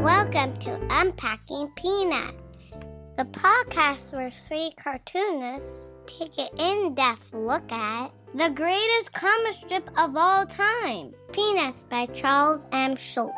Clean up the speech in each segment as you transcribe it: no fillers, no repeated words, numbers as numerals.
Welcome to Unpacking Peanuts, the podcast where three cartoonists take an in-depth look at the greatest comic strip of all time, Peanuts by Charles M. Schulz.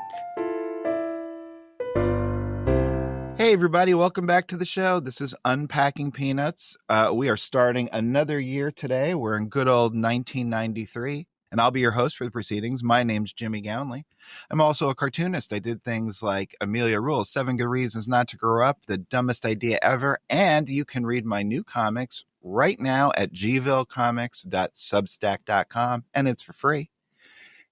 Hey everybody, welcome back to the show. This is Unpacking Peanuts. We are starting another year today. We're in good old 1993, and I'll be your host for the proceedings. My name's Jimmy Gownley. I'm also a cartoonist. I did things like Amelia Rules, 7 Good Reasons Not to Grow Up, The Dumbest Idea Ever, and you can read my new comics right now at gvillecomics.substack.com, and it's for free.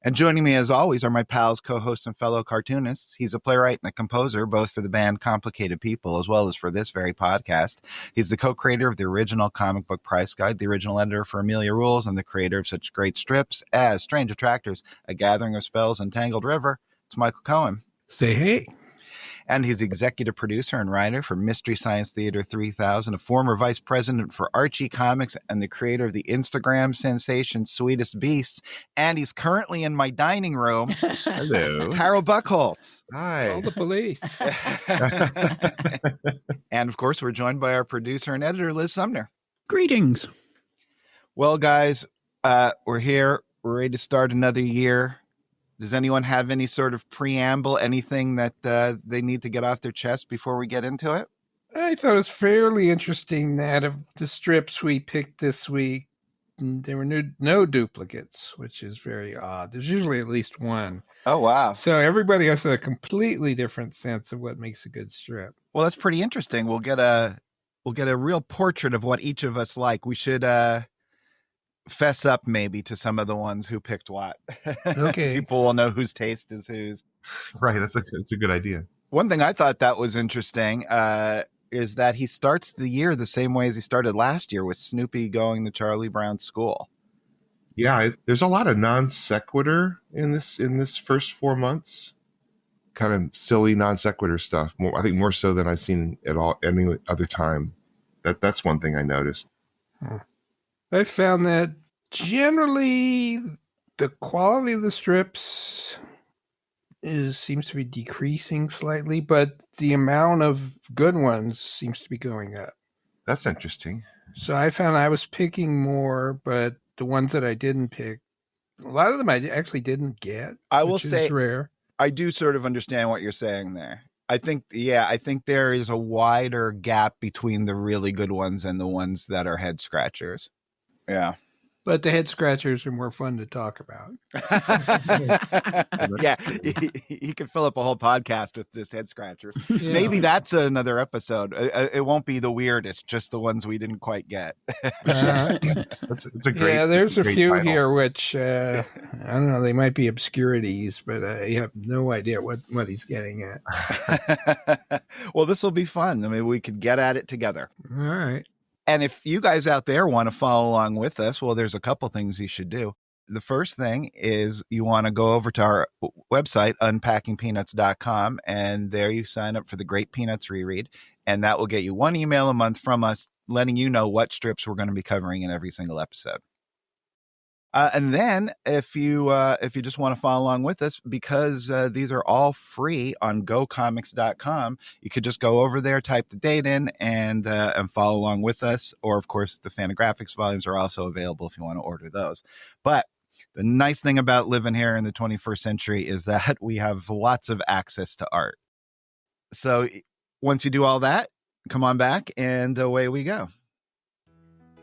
And joining me, as always, are my pals, co-hosts, and fellow cartoonists. He's a playwright and a composer, both for the band Complicated People, as well as for this very podcast. He's the co-creator of the original comic book price guide, the original editor for Amelia Rules, and the creator of such great strips as Strange Attractors, A Gathering of Spells, and Tangled River. It's Michael Cohen. Say hey. And he's executive producer and writer for Mystery Science Theater 3000, a former vice president for Archie Comics, and the creator of the Instagram sensation Sweetest Beasts. And he's currently in my dining room. Hello. It's Harold Buckholtz. Hi. Call the police. And of course, we're joined by our producer and editor, Liz Sumner. Greetings. Well, guys, we're here. We're ready to start another year. Does anyone have any sort of preamble, anything that they need to get off their chest before we get into it? I thought it was fairly interesting that of the strips we picked this week, there were no duplicates, which is very odd. There's usually at least one. Oh, wow. So everybody has a completely different sense of what makes a good strip. Well, that's pretty interesting. We'll get a real portrait of what each of us like. We should fess up maybe to some of the ones who picked what. Okay. People will know whose taste is whose. Right. That's a good idea. One thing I thought that was interesting is that he starts the year the same way as he started last year, with Snoopy going to Charlie Brown's school. Yeah. There's a lot of non sequitur in this first 4 months. Kind of silly non sequitur stuff. I think more so than I've seen at all any other time. That's one thing I noticed. I found that generally the quality of the strips seems to be decreasing slightly, but the amount of good ones seems to be going up. That's interesting. So I found I was picking more, but the ones that I didn't pick, a lot of them I actually didn't get. I will say, is rare. I do sort of understand what you're saying there. I think there is a wider gap between the really good ones and the ones that are head scratchers. Yeah. But the head scratchers are more fun to talk about. Yeah. He could fill up a whole podcast with just head scratchers. Yeah. Maybe that's another episode. It won't be the weirdest, just the ones we didn't quite get. It's a great. Yeah, there's a great few title. here which, I don't know, they might be obscurities, but I have no idea what he's getting at. Well, this will be fun. I mean, we could get at it together. All right. And if you guys out there want to follow along with us, well, there's a couple things you should do. The first thing is you want to go over to our website, unpackingpeanuts.com, and there you sign up for the Great Peanuts Reread, and that will get you one email a month from us letting you know what strips we're going to be covering in every single episode. And then if you just want to follow along with us, because these are all free on gocomics.com, you could just go over there, type the date in, and follow along with us. Or, of course, the Fantagraphics volumes are also available if you want to order those. But the nice thing about living here in the 21st century is that we have lots of access to art. So once you do all that, come on back and away we go.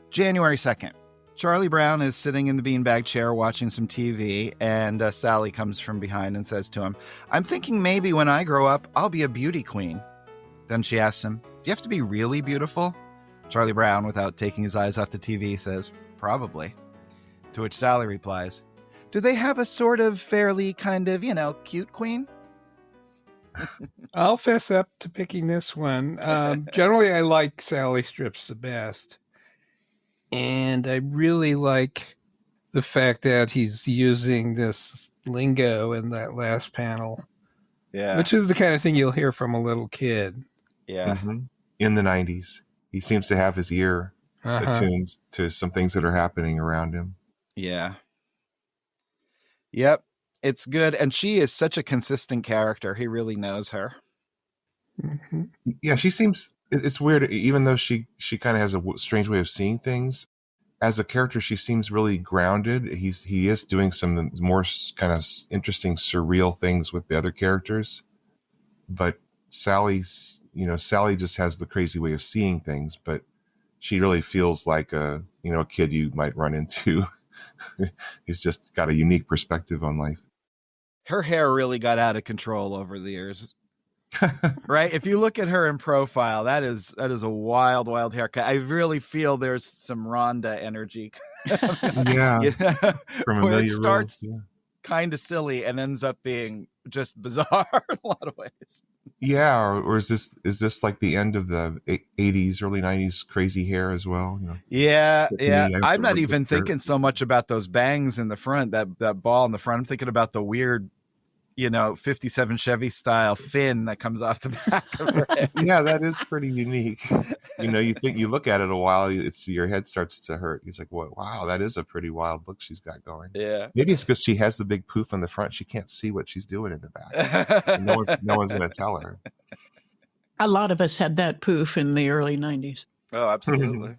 January 2nd. Charlie Brown is sitting in the beanbag chair watching some TV, and Sally comes from behind and says to him, "I'm thinking maybe when I grow up, I'll be a beauty queen." Then she asks him, "Do you have to be really beautiful?" Charlie Brown, without taking his eyes off the TV, says, "Probably." To which Sally replies, "Do they have a sort of fairly kind of, cute queen?" I'll fess up to picking this one. Generally, I like Sally strips the best. And I really like the fact that he's using this lingo in that last panel. Yeah. Which is the kind of thing you'll hear from a little kid. Yeah. Mm-hmm. In the 90s. He seems to have his ear attuned to some things that are happening around him. Yeah. Yep. It's good. And she is such a consistent character. He really knows her. Mm-hmm. Yeah, she seems. It's weird, even though she kind of has a strange way of seeing things. As a character, she seems really grounded. He is doing some more kind of interesting, surreal things with the other characters, but Sally just has the crazy way of seeing things. But she really feels like a kid you might run into. He's just got a unique perspective on life. Her hair really got out of control over the years. Right? If you look at her in profile, that is a wild haircut. I really feel there's some Rhonda energy. Yeah. From where Amelia it starts Rose, kind of silly and ends up being just bizarre in a lot of ways. Yeah, or is this like the end of the 80s, early 90s crazy hair as well? Yeah. I'm not remember even this hair. thinking so much about those bangs in the front, that ball in the front. I'm thinking about the weird 57 Chevy style fin that comes off the back of her head. Yeah, that is pretty unique. You look at it a while, your head starts to hurt. He's like, "What? Wow, that is a pretty wild look she's got going." Yeah, maybe it's because she has the big poof on the front. She can't see what she's doing in the back. And no one's going to tell her. A lot of us had that poof in the early 90s. Oh, absolutely.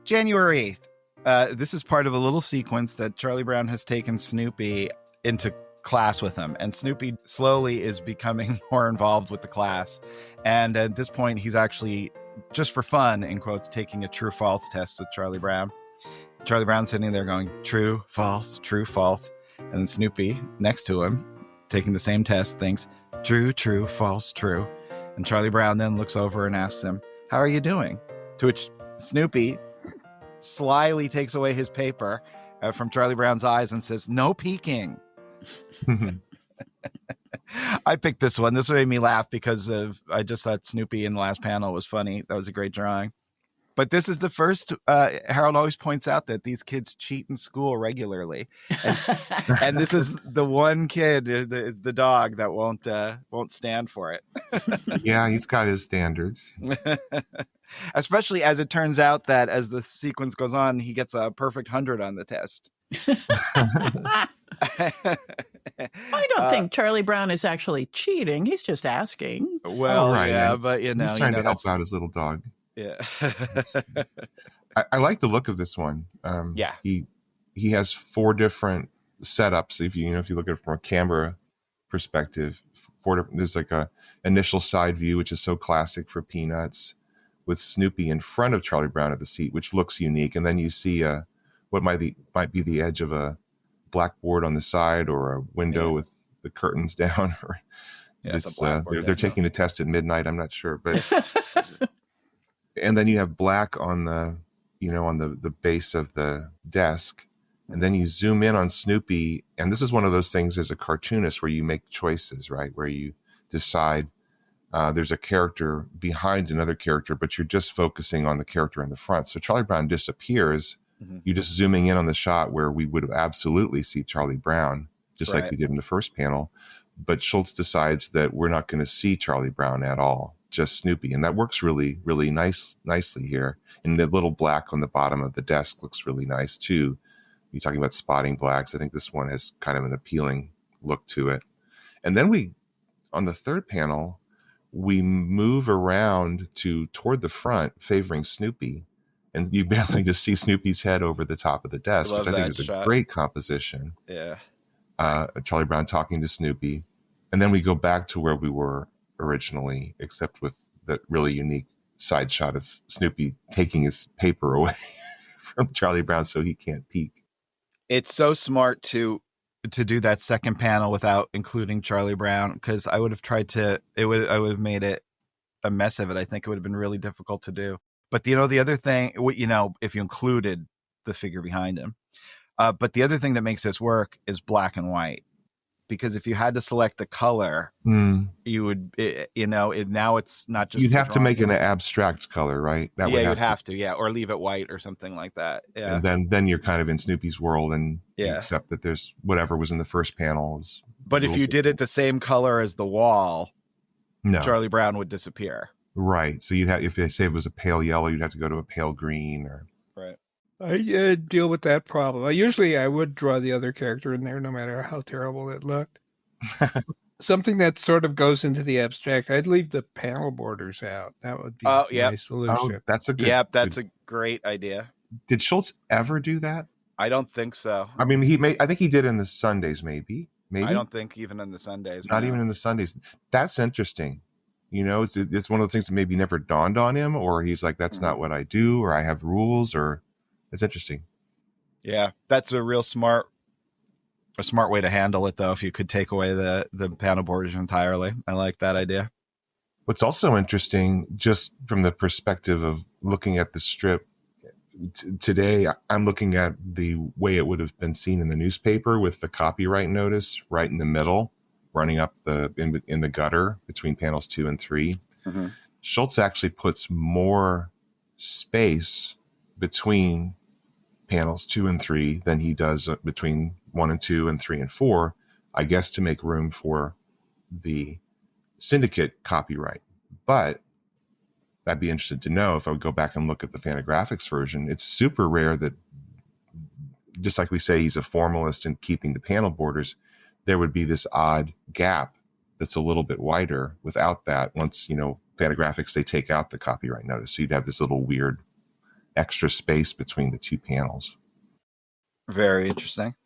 January 8th. This is part of a little sequence that Charlie Brown has taken Snoopy into class with him, and Snoopy slowly is becoming more involved with the class, and at this point he's actually, just for fun in quotes, taking a true false test with Charlie Brown. Charlie Brown's sitting there going true false, and then Snoopy next to him taking the same test thinks true false, true, and Charlie Brown then looks over and asks him, "How are you doing?" To which Snoopy slyly takes away his paper from Charlie Brown's eyes and says, "No peeking." I picked this one. This made me laugh because I just thought Snoopy in the last panel was funny. That was a great drawing. But this is the first. Harold always points out that these kids cheat in school regularly, and this is the one kid, the dog, that won't stand for it. Yeah, he's got his standards. Especially as it turns out that as the sequence goes on, he gets a perfect 100 on the test. I don't think Charlie Brown is actually cheating. He's just asking. Well, right, yeah, yeah. but he's trying to help out his little dog. Yeah. I like the look of this one. Yeah. He has 4 different setups. If you look at it from a camera perspective, 4 different, there's like a initial side view, which is so classic for Peanuts, with Snoopy in front of Charlie Brown at the seat, which looks unique. And then you see what might be the edge of a blackboard on the side, or a window with the curtains down. Or they're taking the test at midnight. I'm not sure, but and then you have black on the the base of the desk, and then you zoom in on Snoopy. And this is one of those things as a cartoonist where you make choices, right? Where you decide there's a character behind another character, but you're just focusing on the character in the front. So Charlie Brown disappears. Mm-hmm. You're just zooming in on the shot where we would absolutely see Charlie Brown, just like we did in the first panel. But Schultz decides that we're not going to see Charlie Brown at all, just Snoopy. And that works really, really nicely here. And the little black on the bottom of the desk looks really nice too. You're talking about spotting blacks. I think this one has kind of an appealing look to it. And then on the third panel, we move around toward the front, favoring Snoopy. And you barely just see Snoopy's head over the top of the desk, which I think is a great composition. Yeah. Charlie Brown talking to Snoopy. And then we go back to where we were originally, except with that really unique side shot of Snoopy taking his paper away from Charlie Brown so he can't peek. It's so smart to do that second panel without including Charlie Brown, because I would have I would have made it a mess of it. I think it would have been really difficult to do. But the other thing, if you included the figure behind him, but the other thing that makes this work is black and white, because if you had to select the color, you would, now it's not just. You'd have to make an abstract color, right? You'd have to, or leave it white or something like that. Yeah, and then you're kind of in Snoopy's world, and you accept that there's whatever was in the first panel. But if you did it the same color as the wall, Charlie Brown would disappear. Right. So you'd have, if they say it was a pale yellow, you'd have to go to a pale green, or right. I deal with that problem. I would draw the other character in there no matter how terrible it looked. Something that sort of goes into the abstract. I'd leave the panel borders out. That would be my solution. That's a good. Yep, that's a great idea. Did Schultz ever do that? I don't think so. I mean, I think he did in the Sundays, maybe. I don't think even in the Sundays. Not even in the Sundays. That's interesting. It's one of the things that maybe never dawned on him, or he's like, that's not what I do, or I have rules, or it's interesting. Yeah, that's a smart way to handle it, though, if you could take away the panel borders entirely. I like that idea. What's also interesting, just from the perspective of looking at the strip, today I'm looking at the way it would have been seen in the newspaper with the copyright notice right in the middle, running up in the gutter between panels 2 and 3. Mm-hmm. Schultz actually puts more space between panels 2 and 3 than he does between 1 and 2 and 3 and 4, I guess to make room for the syndicate copyright. But I'd be interested to know, if I would go back and look at the Fantagraphics version, it's super rare that, just like we say he's a formalist in keeping the panel borders, there would be this odd gap that's a little bit wider. Without that, once, Fantagraphics, they take out the copyright notice. So you'd have this little weird extra space between the two panels. Very interesting.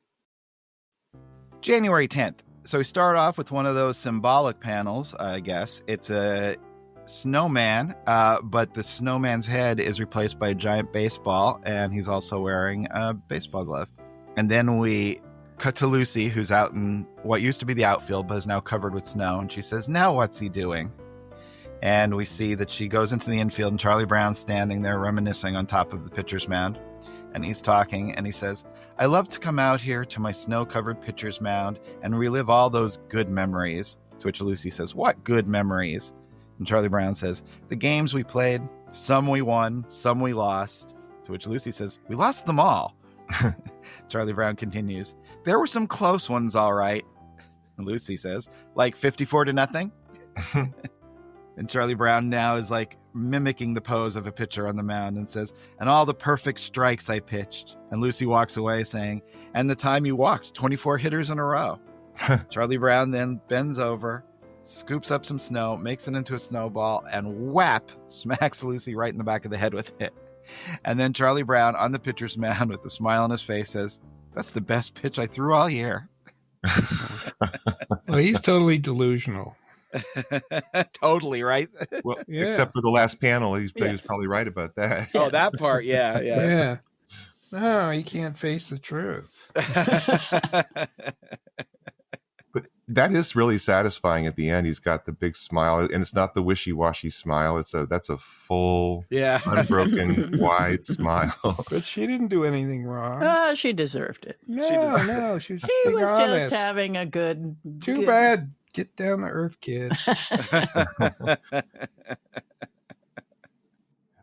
January 10th. So we start off with one of those symbolic panels, I guess. It's a snowman, but the snowman's head is replaced by a giant baseball, and he's also wearing a baseball glove. And then we cut to Lucy, who's out in what used to be the outfield, but is now covered with snow. And she says, now what's he doing? And we see that she goes into the infield, and Charlie Brown's standing there reminiscing on top of the pitcher's mound. And he's talking, and he says, I love to come out here to my snow-covered pitcher's mound and relive all those good memories. To which Lucy says, what good memories? And Charlie Brown says, the games we played, some we won, some we lost. To which Lucy says, we lost them all. Charlie Brown continues, there were some close ones, all right. And Lucy says, like 54-0? And Charlie Brown now is like mimicking the pose of a pitcher on the mound and says, and all the perfect strikes I pitched. And Lucy walks away saying, and the time you walked 24 hitters in a row. Charlie Brown then bends over, scoops up some snow, makes it into a snowball, and whap, smacks Lucy right in the back of the head with it. And then Charlie Brown on the pitcher's mound with a smile on his face says, that's the best pitch I threw all year. Well, he's totally delusional. Totally, right? Well, yeah. Except for the last panel, he was probably right about that. Oh, that part, yeah. Yeah. No, he can't face the truth. But that is really satisfying at the end. He's got the big smile, and it's not the wishy-washy smile. That's a full, unbroken, wide smile. But she didn't do anything wrong. She deserved it. No, she was honest. Just having a good... Too bad. Get down to earth, kid.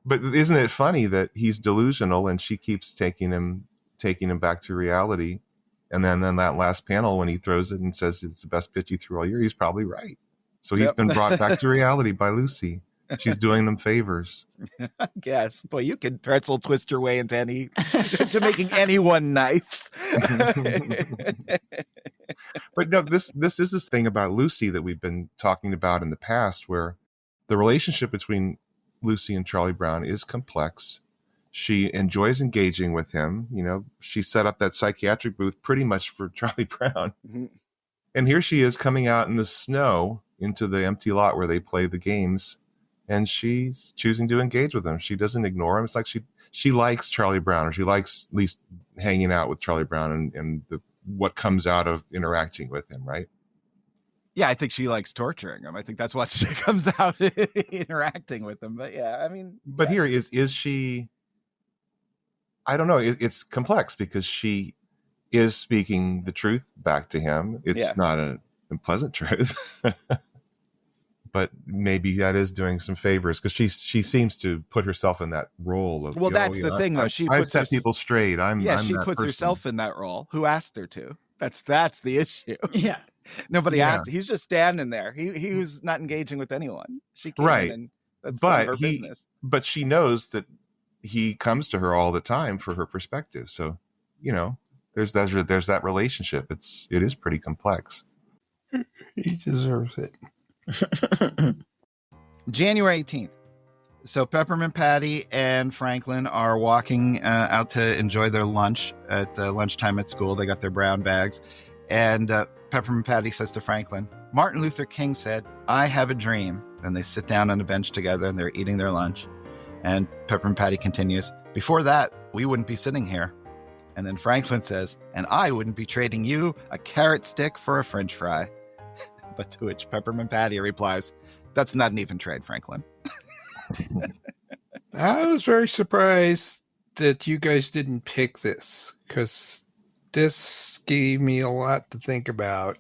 But isn't it funny that he's delusional and she keeps taking him back to reality? And then that last panel, when he throws it and says it's the best pitch he threw all year, he's probably right. So he's been brought back to reality by Lucy. She's doing them favors. I guess. Boy, you can pretzel twist your way into to making anyone nice. But no, this is this thing about Lucy that we've been talking about in the past, where the relationship between Lucy and Charlie Brown is complex. She enjoys engaging with him. She set up that psychiatric booth pretty much for Charlie Brown. Mm-hmm. And here she is coming out in the snow into the empty lot where they play the games. And she's choosing to engage with him. She doesn't ignore him. It's like she likes Charlie Brown, or she likes at least hanging out with Charlie Brown and what comes out of interacting with him, right? Yeah, I think she likes torturing him. I think that's what she comes out interacting with him. But yeah, I mean... But here, is she... I don't know. It's complex because she is speaking the truth back to him. It's not an unpleasant truth. But maybe that is doing some favors because she seems to put herself in that role of. Well, that's the thing, though. I set people straight. She puts herself in that role. Who asked her to? That's the issue. Yeah, nobody asked. He's just standing there. He was not engaging with anyone. She came in and that's her business. But she knows that he comes to her all the time for her perspective. So, there's that relationship. It is pretty complex. He deserves it. January 18th. So Peppermint Patty and Franklin are walking out to enjoy their lunch at lunchtime at school. They got their brown bags. And Peppermint Patty says to Franklin, Martin Luther King said, I have a dream. And they sit down on a bench together and they're eating their lunch. And Peppermint Patty continues, before that, we wouldn't be sitting here. And then Franklin says, and I wouldn't be trading you a carrot stick for a French fry. But to which Peppermint Patty replies, that's not an even trade, Franklin. I was very surprised that you guys didn't pick this, because this gave me a lot to think about.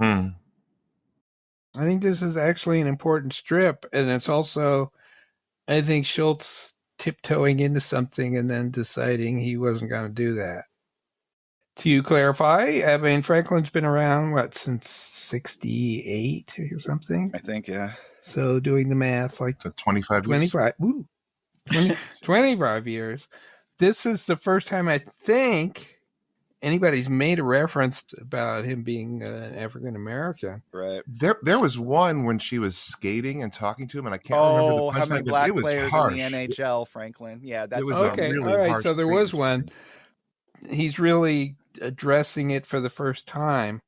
I think this is actually an important strip, and it's also, I think, Schultz tiptoeing into something and then deciding he wasn't going to do that. To clarify, I mean, Franklin's been around, since 68 or something? I think, yeah. So doing the math, like so 25 years. 25 years. This is the first time I think anybody's made a reference about him being an African American. Right. There was one when she was skating and talking to him, and I can't remember the how many punchline, black it was players harsh. in the NHL, Franklin. Yeah, that's It was okay. really All right, harsh so there was treatment. one. He's really addressing it for the first time,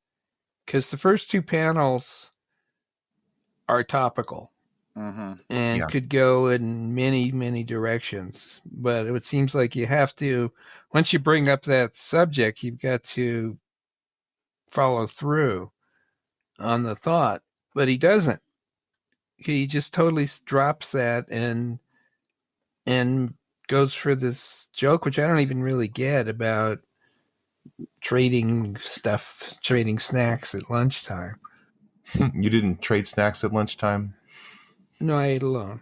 because the first two panels are topical. And could go in many, many directions. But it seems like you have to, once you bring up that subject, you've got to follow through on the thought. But he doesn't. He just totally drops that and goes for this joke, which I don't even really get, about trading snacks at lunchtime. You didn't trade snacks at lunchtime? No, I ate alone.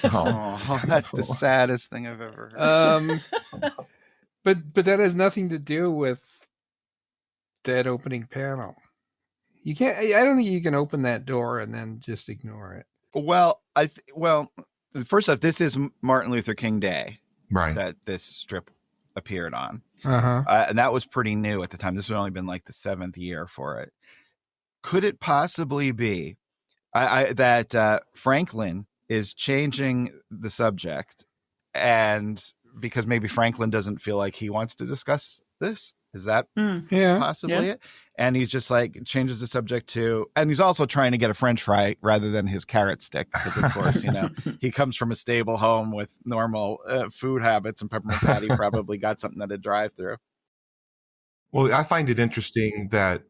Oh, that's the saddest thing I've ever heard. But that has nothing to do with that opening panel. You can't. I don't think you can open that door and then just ignore it. Well, first off, this is Martin Luther King Day, Right. that this strip appeared on, Uh-huh. and that was pretty new at the time. This had only been like the 7th year for it. Could it possibly be that Franklin is changing the subject, and because maybe Franklin doesn't feel like he wants to discuss this? Is that possibly it? And he's just like changes the subject to, and he's also trying to get a French fry rather than his carrot stick, because of course, he comes from a stable home with normal food habits, and Peppermint Patty probably got something at a drive-through. Well, I find it interesting that,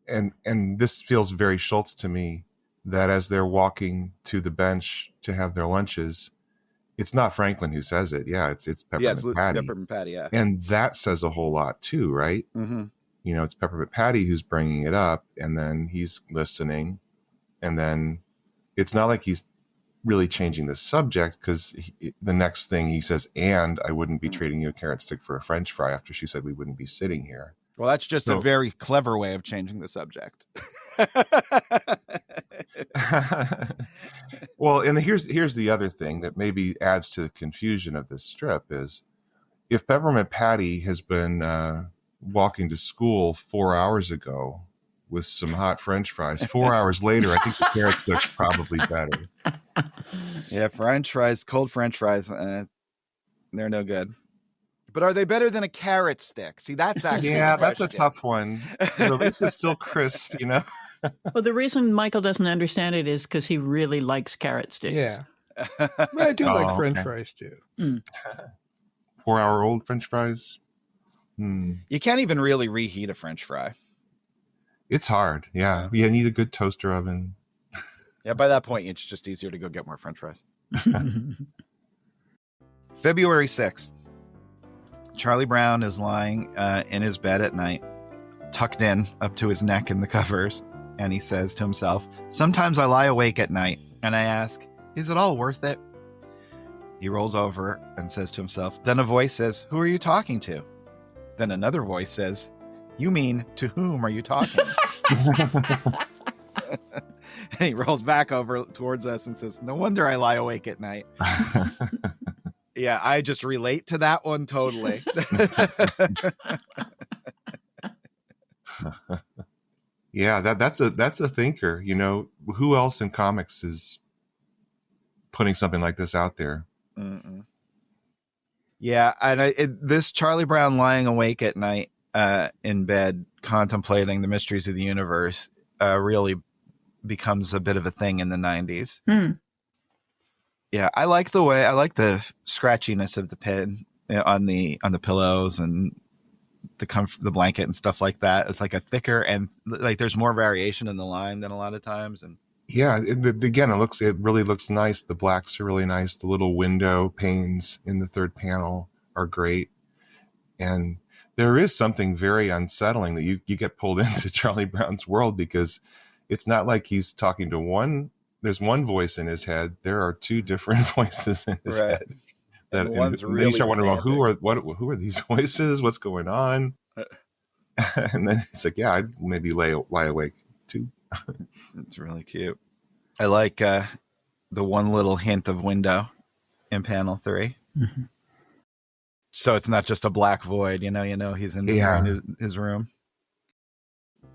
and this feels very Schultz to me, that as they're walking to the bench to have their lunches, it's not Franklin who says it. Yeah, it's Peppermint Patty. Peppermint Patty, yeah. And that says a whole lot too, right? Mm-hmm. It's Peppermint Patty who's bringing it up, and then he's listening, and then it's not like he's really changing the subject, because the next thing he says, and I wouldn't be trading you a carrot stick for a French fry, after she said we wouldn't be sitting here. Well, that's just a very clever way of changing the subject. Well, and here's the other thing that maybe adds to the confusion of this strip is, if Peppermint Patty has been walking to school 4 hours ago with some hot French fries, 4 hours later, I think the carrot stick's probably better. Yeah, French fries, cold French fries, they're no good. But are they better than a carrot stick? See, that's actually that's a tough one. This is still crisp, Well, the reason Michael doesn't understand it is because he really likes carrot sticks. Yeah. But I do like French fries too. 4-hour-old French fries. You can't even really reheat a French fry. It's hard. Yeah. You need a good toaster oven. Yeah, by that point, it's just easier to go get more French fries. February 6th. Charlie Brown is lying in his bed at night, tucked in up to his neck in the covers, and he says to himself, sometimes I lie awake at night, and I ask, is it all worth it? He rolls over and says to himself, then a voice says, who are you talking to? Then another voice says, you mean, to whom are you talking? And he rolls back over towards us and says, no wonder I lie awake at night. Yeah, I just relate to that one totally. Yeah, that's a thinker. You know, who else in comics is putting something like this out there? Mm-mm. Yeah, and this Charlie Brown lying awake at night in bed contemplating the mysteries of the universe really becomes a bit of a thing in the 90s. Yeah, I like the scratchiness of the pen on the pillows and the blanket and stuff like that. It's like a thicker and like there's more variation in the line than a lot of times. And yeah, again, it really looks nice. The blacks are really nice. The little window panes in the third panel are great. And there is something very unsettling that you get pulled into Charlie Brown's world, because it's not like he's talking to one. There's one voice in his head. There are two different voices in his head. And one's really you start wondering, well, who are these voices? What's going on? And then it's like, yeah, I'd maybe lie awake too. It's really cute. I like the one little hint of window in panel 3. Mm-hmm. So it's not just a black void, you know, he's in his room.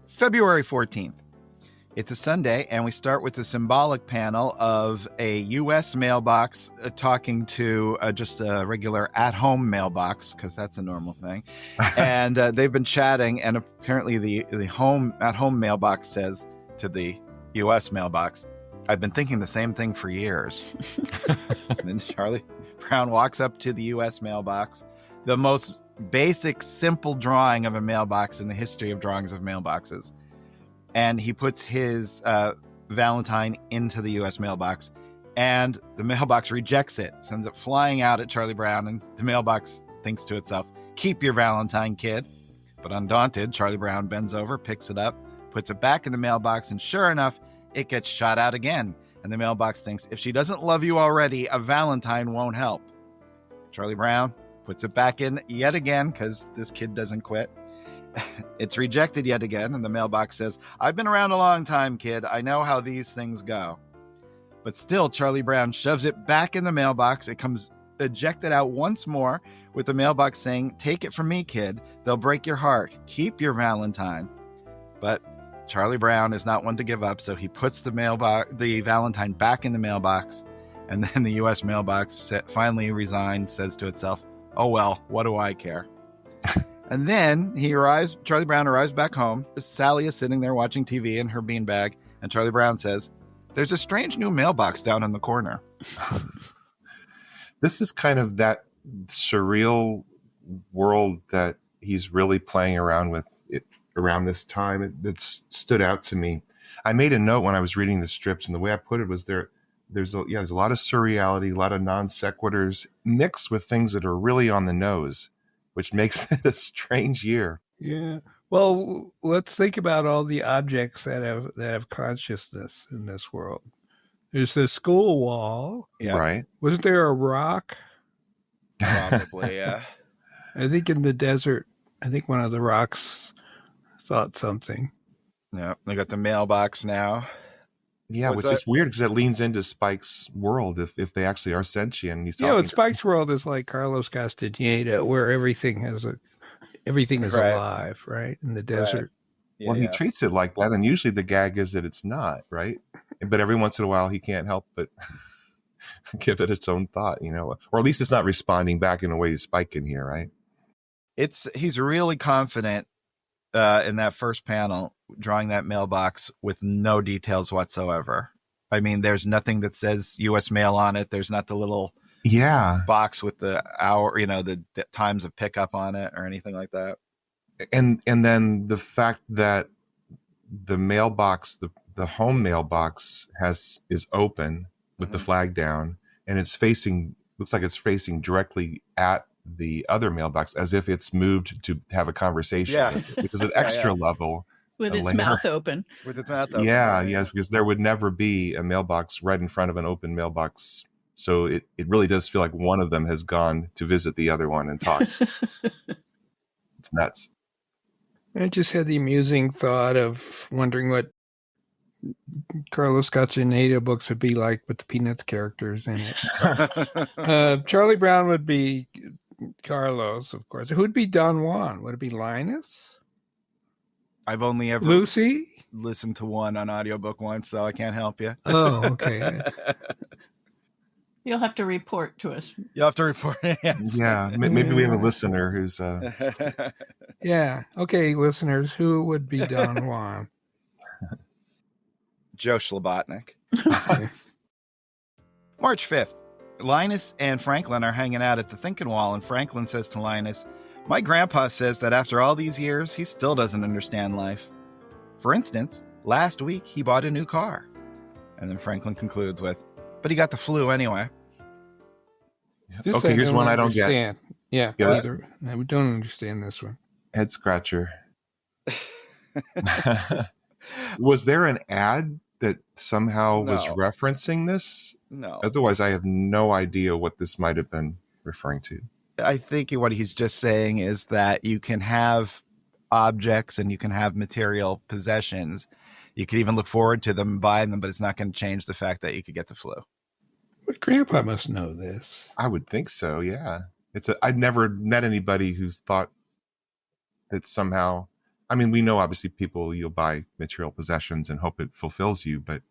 February 14th. It's a Sunday, and we start with the symbolic panel of a U.S. mailbox talking to just a regular at-home mailbox, because that's a normal thing. And they've been chatting, and apparently the at-home mailbox says to the U.S. mailbox, "I've been thinking the same thing for years." And then Charlie Brown walks up to the U.S. mailbox, the most basic, simple drawing of a mailbox in the history of drawings of mailboxes. And he puts his Valentine into the U.S. mailbox, and the mailbox rejects it, sends it flying out at Charlie Brown, and the mailbox thinks to itself, "Keep your Valentine, kid." But undaunted, Charlie Brown bends over, picks it up, puts it back in the mailbox, and sure enough, it gets shot out again. And the mailbox thinks, if she doesn't love you already, a Valentine won't help. Charlie Brown puts it back in yet again, because this kid doesn't quit. It's rejected yet again, and the mailbox says, "I've been around a long time, kid. I know how these things go." But still, Charlie Brown shoves it back in the mailbox. It comes ejected out once more, with the mailbox saying, "Take it from me, kid. They'll break your heart. Keep your Valentine." But Charlie Brown is not one to give up, so he puts the Valentine back in the mailbox, and then the U.S. mailbox finally resigned, says to itself, "Oh well, what do I care?" And then Charlie Brown arrives back home. Sally is sitting there watching TV in her beanbag, and Charlie Brown says, "There's a strange new mailbox down in the corner." This is kind of that surreal world that he's really playing around with it around this time. It stood out to me. I made a note when I was reading the strips, and the way I put it was there's a lot of surreality, a lot of non sequiturs mixed with things that are really on the nose, which makes it a strange year. Yeah. Well, let's think about all the objects that have consciousness in this world. There's the school wall. Yeah. Right. Wasn't there a rock? Probably, yeah. I think in the desert, one of the rocks thought something. Yeah. They got the mailbox now. Yeah, which is weird because it leans into Spike's world if they actually are sentient. And he's talking. Yeah, but Spike's world is like Carlos Castaneda, where everything is alive, right? In the desert. Yeah, well, he treats it like that, and usually the gag is that it's not, right? But every once in a while, he can't help but give it its own thought, or at least it's not responding back in a way Spike can hear, right? He's really confident in that first panel, drawing that mailbox with no details whatsoever. I mean, there's nothing that says U.S. mail on it. There's not the little box with the hour, the times of pickup on it or anything like that. And then the fact that the mailbox, the home mailbox is open with the flag down, and looks like it's facing directly at the other mailbox, as if it's moved to have a conversation, which is an extra level. With its mouth open. With its mouth open. Yeah, yes, because there would never be a mailbox right in front of an open mailbox. So it really does feel like one of them has gone to visit the other one and talk. It's nuts. I just had the amusing thought of wondering what Carlos Castaneda books would be like with the Peanuts characters in it. Charlie Brown would be Carlos, of course. Who'd be Don Juan? Would it be Linus? I've only ever Lucy? listened to one on audiobook once, so I can't help you. Oh, okay. You'll have to report to us. You'll have to report it. Yes. Yeah, maybe we have a listener who's Yeah. Okay, listeners, who would be Don Juan? Joe Schlabotnik. March 5th. Linus and Franklin are hanging out at the Thinking Wall, and Franklin says to Linus, "My grandpa says that after all these years, he still doesn't understand life. For instance, last week he bought a new car." And then Franklin concludes with, "But he got the flu anyway." This okay. Here's one I don't get. understand. Yeah, Yes. either. I don't understand this one. Head scratcher. Was there an ad that somehow was No. referencing this? No. Otherwise, I have no idea what this might have been referring to. I think what he's just saying is that you can have objects and you can have material possessions. You could even look forward to them and buy them, but it's not going to change the fact that you could get the flu. But Grandpa must know this. I would think so. Yeah, I'd never met anybody who's thought that somehow. I mean, we know obviously people, you'll buy material possessions and hope it fulfills you, but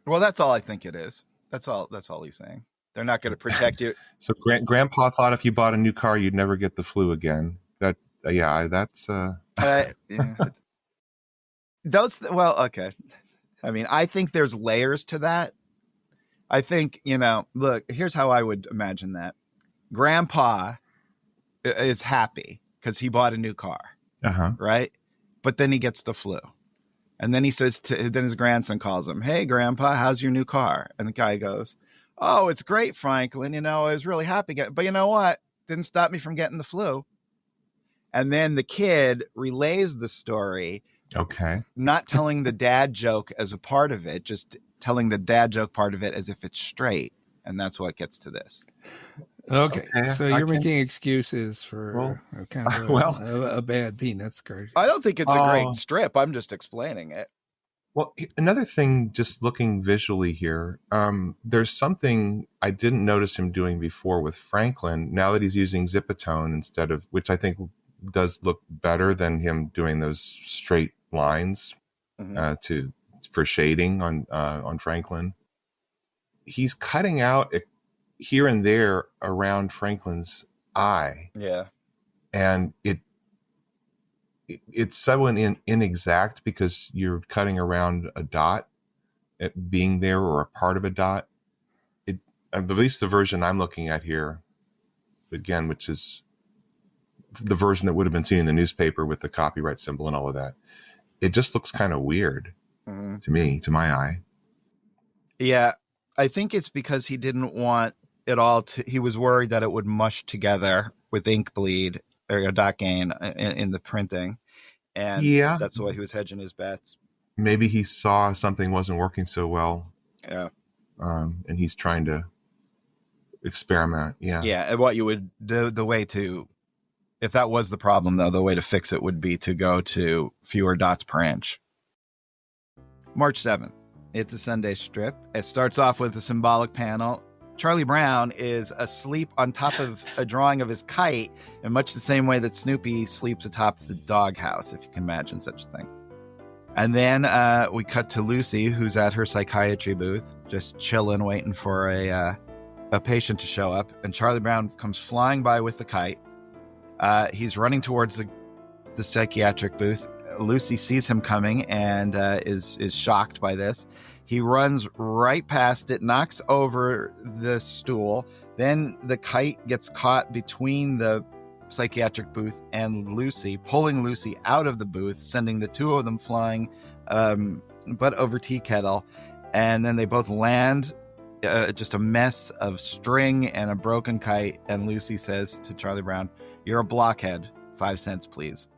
Well, that's all I think it is. That's all he's saying. They're not going to protect you. so Grandpa thought if you bought a new car, you'd never get the flu again. That that's Yeah. Okay. I mean, I think there's layers to that. I think, look, here's how I would imagine that. Grandpa is happy because he bought a new car, right? But then he gets the flu. And then he says then his grandson calls him, "Hey, Grandpa, how's your new car?" And the guy goes, "Oh, it's great, Franklin. I was really happy. But you know what? Didn't stop me from getting the flu." And then the kid relays the story. okay. Not telling the dad joke as a part of it, just telling the dad joke part of it as if it's straight. And that's what gets to this. Okay, Okay, so you're making excuses for kind of a bad Peanuts card. I don't think it's a great strip. I'm just explaining it. Well, another thing, just looking visually here, there's something I didn't notice him doing before with Franklin. Now that he's using Zipatone instead of, which I think does look better than him doing those straight lines for shading on Franklin. He's cutting out here and there around Franklin's eye. Yeah. And it's so inexact because you're cutting around a dot, it being there or a part of a dot. At least the version I'm looking at here, again, which is the version that would have been seen in the newspaper with the copyright symbol and all of that, it just looks kind of weird to me, to my eye. Yeah. I think it's because he didn't want it all he was worried that it would mush together with ink bleed or dot gain in the printing. And that's why he was hedging his bets. Maybe he saw something wasn't working so well. Yeah. And he's trying to experiment. Yeah. Yeah. And what you would do, the way to, if that was the problem though, the way to fix it would be to go to fewer dots per inch. March 7th. It's a Sunday strip. It starts off with a symbolic panel. Charlie Brown is asleep on top of a drawing of his kite in much the same way that Snoopy sleeps atop the doghouse, if you can imagine such a thing. And then we cut to Lucy, who's at her psychiatry booth, just chilling, waiting for a patient to show up. And Charlie Brown comes flying by with the kite. He's running towards the psychiatric booth. Lucy sees him coming and is shocked by this. He runs right past it, knocks over the stool. Then the kite gets caught between the psychiatric booth and Lucy, pulling Lucy out of the booth, sending the two of them flying butt over tea kettle. And then they both land, just a mess of string and a broken kite. And Lucy says to Charlie Brown, "You're a blockhead. 5 cents, please."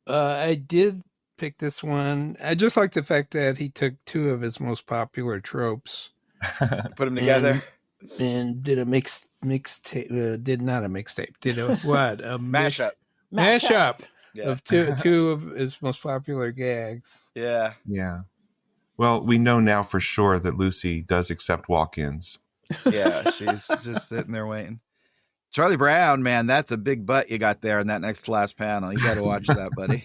I did pick this one. I just like the fact that he took two of his most popular tropes, Put them together. and did a mixtape. Did not a mixtape. Did a what? A Mashup. Mashup. Yeah. of two of his most popular gags. Yeah. Yeah. Well, we know now for sure that Lucy does accept walk-ins. Yeah. She's just sitting there waiting. Charlie Brown, man, that's a big butt you got there in that next to last panel. You got to watch that, buddy.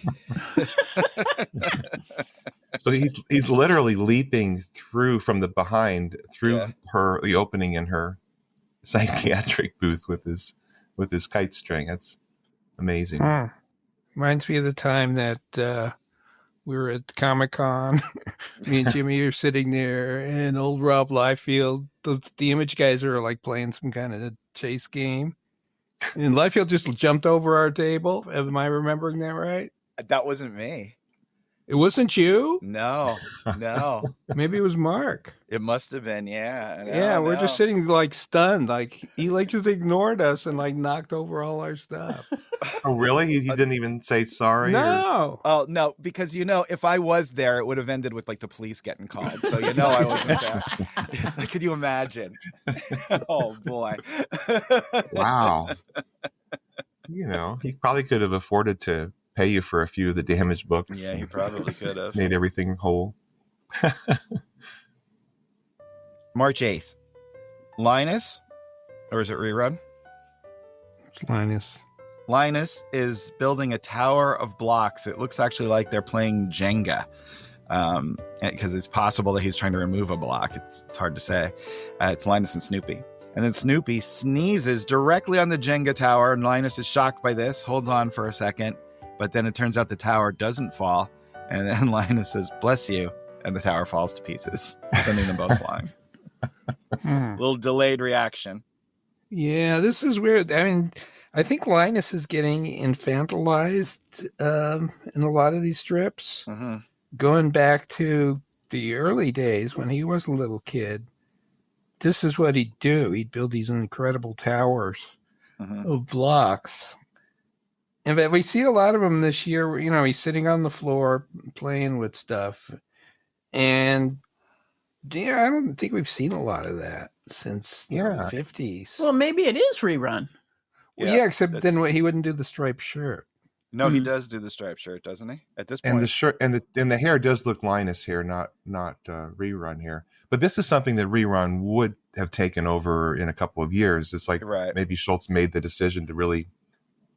So he's literally leaping through from the behind through the opening in her psychiatric booth with his kite string. That's amazing. Reminds me of the time that we were at Comic-Con. Me and Jimmy are sitting there, and old Rob Liefeld, the Image guys are like playing some kind of chase game. And Liefeld just jumped over our table. Am I remembering that right? That wasn't me. It wasn't you? No. Maybe it was Mark. It must have been, yeah. Yeah, we're just sitting like stunned. Like he like just ignored us and like knocked over all our stuff. Oh, really? He didn't even say sorry? No. Oh, no, because, if I was there, it would have ended with like the police getting called. So, I wasn't there. Could you imagine? Oh, boy. Wow. He probably could have afforded to pay you for a few of the damaged books. Yeah, he probably could have. Made everything whole. March 8th. Linus, or is it rerun? It's Linus. Linus is building a tower of blocks. It looks actually like they're playing Jenga, because it's possible that he's trying to remove a block. It's hard to say. It's Linus and Snoopy. And then Snoopy sneezes directly on the Jenga tower, and Linus is shocked by this, holds on for a second, but then it turns out the tower doesn't fall, and then Linus says, "Bless you," and the tower falls to pieces, sending them both flying. Little delayed reaction. Yeah, this is weird. I mean, I think Linus is getting infantilized in a lot of these strips. Mm-hmm. Going back to the early days when he was a little kid, this is what he'd do. He'd build these incredible towers of blocks. And we see a lot of them this year. He's sitting on the floor playing with stuff. And yeah, I don't think we've seen a lot of that since the 50s. Well, maybe it is rerun. Yeah, except then he wouldn't do the striped shirt. No, he does do the striped shirt, doesn't he? At this point, and the shirt and the hair does look Linus here, not rerun here. But this is something that rerun would have taken over in a couple of years. It's like maybe Schultz made the decision to really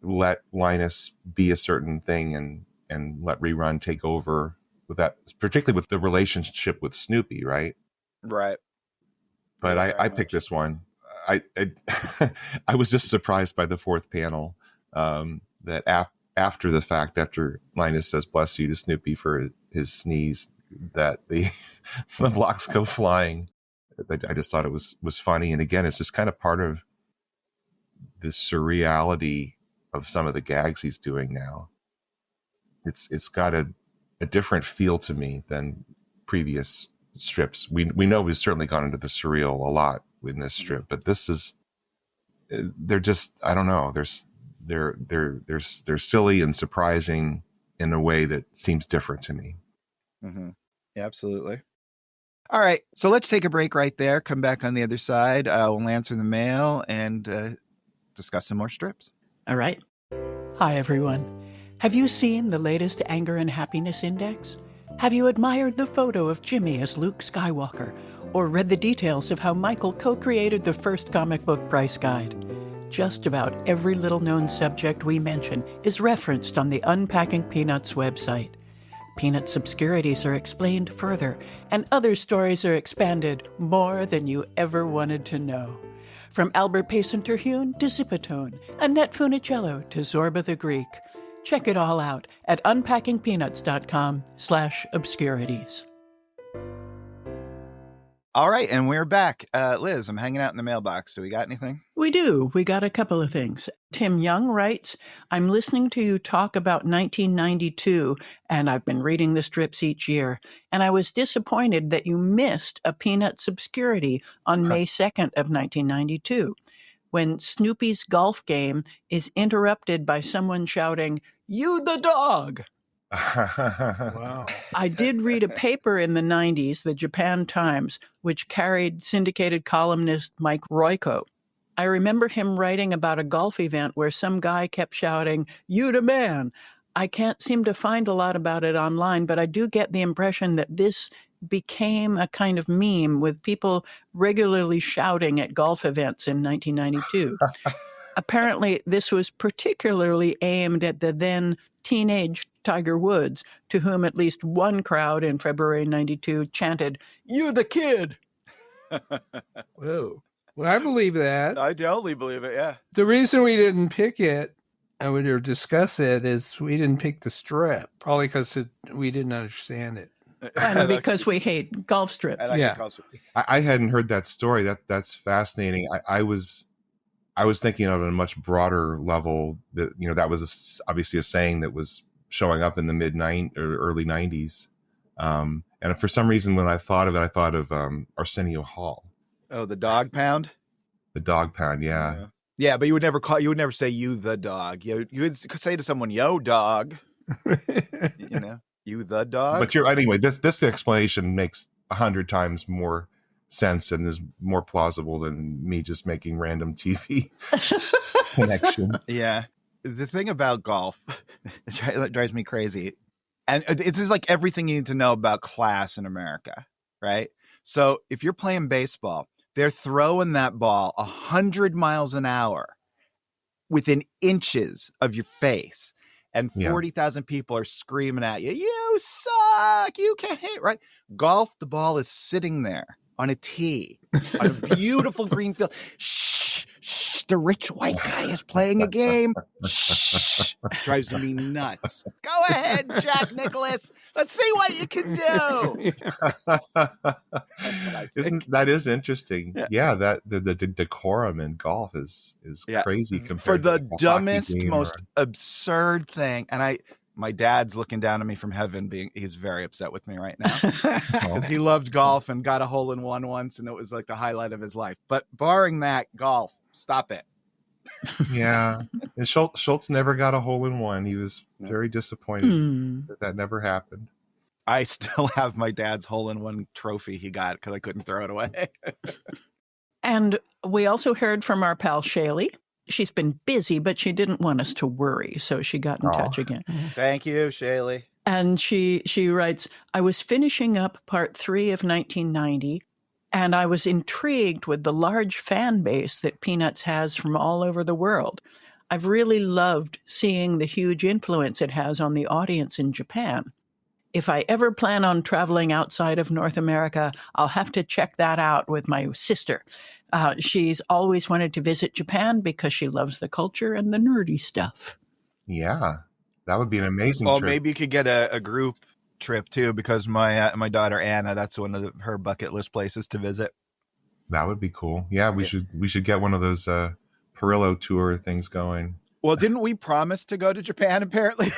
let Linus be a certain thing and let rerun take over with that, particularly with the relationship with Snoopy, right? Right. But I picked this one. I I was just surprised by the fourth panel that after the fact, after Linus says "bless you" to Snoopy for his sneeze, that the blocks go flying. I just thought it was funny, and again, it's just kind of part of the surreality of some of the gags he's doing now. It's got a different feel to me than previous strips. We know we've certainly gone into the surreal a lot in this strip, but this is, they're just, I don't know, they're silly and surprising in a way that seems different to me. Mm-hmm. Yeah, absolutely. All right, so let's take a break right there. Come back on the other side. We'll answer the mail and discuss some more strips. All right. Hi, everyone. Have you seen the latest Anger and Happiness Index? Have you admired the photo of Jimmy as Luke Skywalker, or read the details of how Michael co-created the first comic book price guide? Just about every little-known subject we mention is referenced on the Unpacking Peanuts website. Peanuts' obscurities are explained further, and other stories are expanded more than you ever wanted to know. From Albert Payson Terhune to Zipatone, Annette Funicello to Zorba the Greek. Check it all out at unpackingpeanuts.com/obscurities. All right, and we're back. Liz, I'm hanging out in the mailbox. Do we got anything? We do. We got a couple of things. Tim Young writes, I'm listening to you talk about 1992, and I've been reading the strips each year, and I was disappointed that you missed a Peanuts obscurity on May 2nd of 1992, when Snoopy's golf game is interrupted by someone shouting, "You the dog!" Wow. I did read a paper in the 90s, the Japan Times, which carried syndicated columnist Mike Royko. I remember him writing about a golf event where some guy kept shouting, "You the man." I can't seem to find a lot about it online, but I do get the impression that this became a kind of meme with people regularly shouting at golf events in 1992. Apparently, this was particularly aimed at the then teenage Tiger Woods, to whom at least one crowd in February 92 chanted, "You the kid!" Whoa. Well, I believe that. I totally believe it, yeah. The reason we didn't pick it or discuss it is we didn't pick the strip, probably because we didn't understand it. And because we hate golf strips. Yeah. I hadn't heard that story. That's fascinating. I was thinking of a much broader level that, that was obviously a saying that was showing up in the early 90s. And for some reason, when I thought of it, I thought of Arsenio Hall. Oh, the dog pound? The dog pound, yeah. Yeah, but you would never say you the dog. You would say to someone, yo, dog. You the dog. But anyway, this explanation makes 100 times more sense and is more plausible than me just making random TV connections. Yeah. The thing about golf it drives me crazy. And it's just like everything you need to know about class in America, right? So if you're playing baseball, they're throwing that ball 100 miles an hour within inches of your face. And 40,000 people are screaming at you, you suck, you can't hit, right? Golf, the ball is sitting there on a tee, on a beautiful green field. Shh, shh, the rich white guy is playing a game. Shh, drives me nuts. Go ahead, Jack Nicklaus. Let's see what you can do. That is interesting. Yeah, that the decorum in golf is crazy compared for the to dumbest, most absurd thing. And my dad's looking down at me from heaven, he's very upset with me right now because he loved golf and got a hole in one once, and it was like the highlight of his life. But barring that, golf, stop it. Yeah, and Schultz never got a hole in one. He was very disappointed that never happened. I still have my dad's hole in one trophy he got because I couldn't throw it away. And we also heard from our pal Shaylee. She's been busy, but she didn't want us to worry, so she got in touch again. Thank you, Shaylee. And she writes, I was finishing up part 3 of 1990, and I was intrigued with the large fan base that Peanuts has from all over the world. I've really loved seeing the huge influence it has on the audience in Japan. If I ever plan on traveling outside of North America, I'll have to check that out with my sister. She's always wanted to visit Japan because she loves the culture and the nerdy stuff. Yeah, that would be an amazing trip. Maybe you could get a group trip too, because my daughter Anna, that's one of her bucket list places to visit. That would be cool. Yeah, we should get one of those Perillo tour things going. Well, didn't we promise to go to Japan apparently?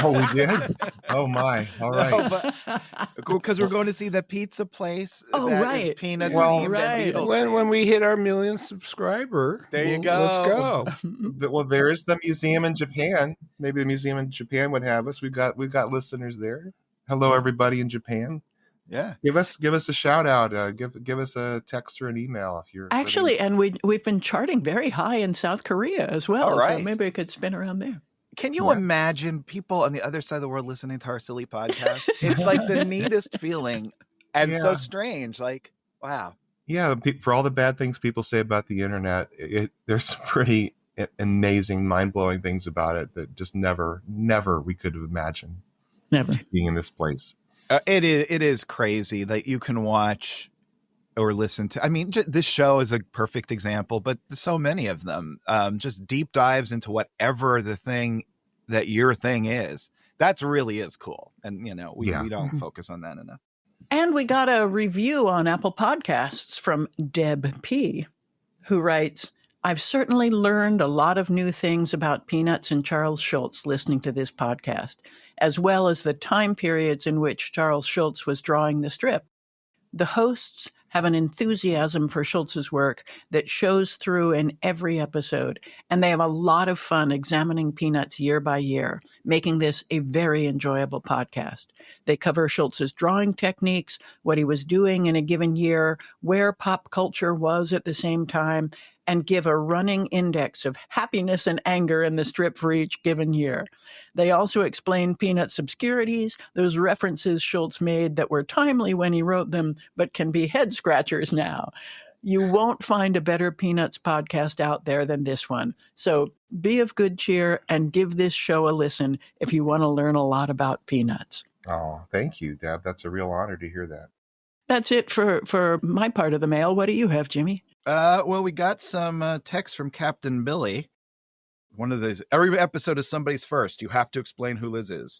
Oh, we did? Oh, my. All right. No, because we're going to see the pizza place. Oh, right. Peanuts themed right. When we hit our 1 million subscriber. There you go. Let's go. Well, there is the museum in Japan. Maybe the museum in Japan would have us. We've got listeners there. Hello, everybody in Japan. Yeah. Give us a shout out. Give us a text or an email if you're actually, and we've been charting very high in South Korea as well. All right. So maybe I could spin around there. Can you imagine people on the other side of the world listening to our silly podcast? It's like the neatest feeling and so strange. Like, wow. Yeah. For all the bad things people say about the internet, there's some pretty amazing, mind-blowing things about it that just never we could have imagined being in this place. It is crazy that you can watch or listen to. I mean, this show is a perfect example, but so many of them, just deep dives into whatever the thing that your thing is. That's really is cool. And, we don't focus on that enough. And we got a review on Apple Podcasts from Deb P., who writes, I've certainly learned a lot of new things about Peanuts and Charles Schulz listening to this podcast, as well as the time periods in which Charles Schulz was drawing the strip. The hosts have an enthusiasm for Schulz's work that shows through in every episode, and they have a lot of fun examining Peanuts year by year, making this a very enjoyable podcast. They cover Schulz's drawing techniques, what he was doing in a given year, where pop culture was at the same time, and give a running index of happiness and anger in the strip for each given year. They also explain Peanuts' obscurities, those references Schultz made that were timely when he wrote them, but can be head-scratchers now. You won't find a better Peanuts podcast out there than this one. So be of good cheer and give this show a listen if you want to learn a lot about Peanuts. Oh, thank you, Deb. That's a real honor to hear that. That's it for my part of the mail. What do you have, Jimmy? Well, we got some text from Captain Billy. One of those, every episode is somebody's first. You have to explain who Liz is.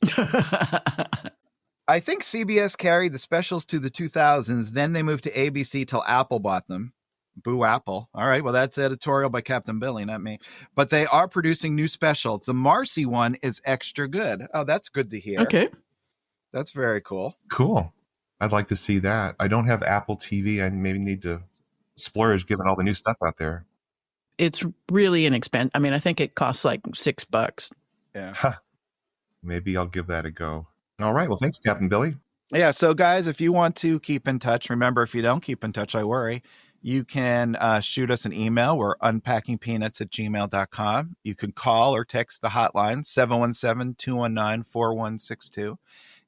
I think CBS carried the specials to the 2000s. Then they moved to ABC till Apple bought them. Boo Apple. All right. Well, that's editorial by Captain Billy, not me. But they are producing new specials. The Marcy one is extra good. Oh, that's good to hear. Okay. That's very cool. Cool. I'd like to see that. I don't have Apple TV. I maybe need to splurge given all the new stuff out there. It's really inexpensive. I mean, I think it costs like $6. Yeah. Maybe I'll give that a go. All right. Well, thanks, Captain Billy. Yeah. So, guys, if you want to keep in touch, remember, if you don't keep in touch, I worry. You can shoot us an email. We're unpackingpeanuts@gmail.com. You can call or text the hotline, 717-219-4162.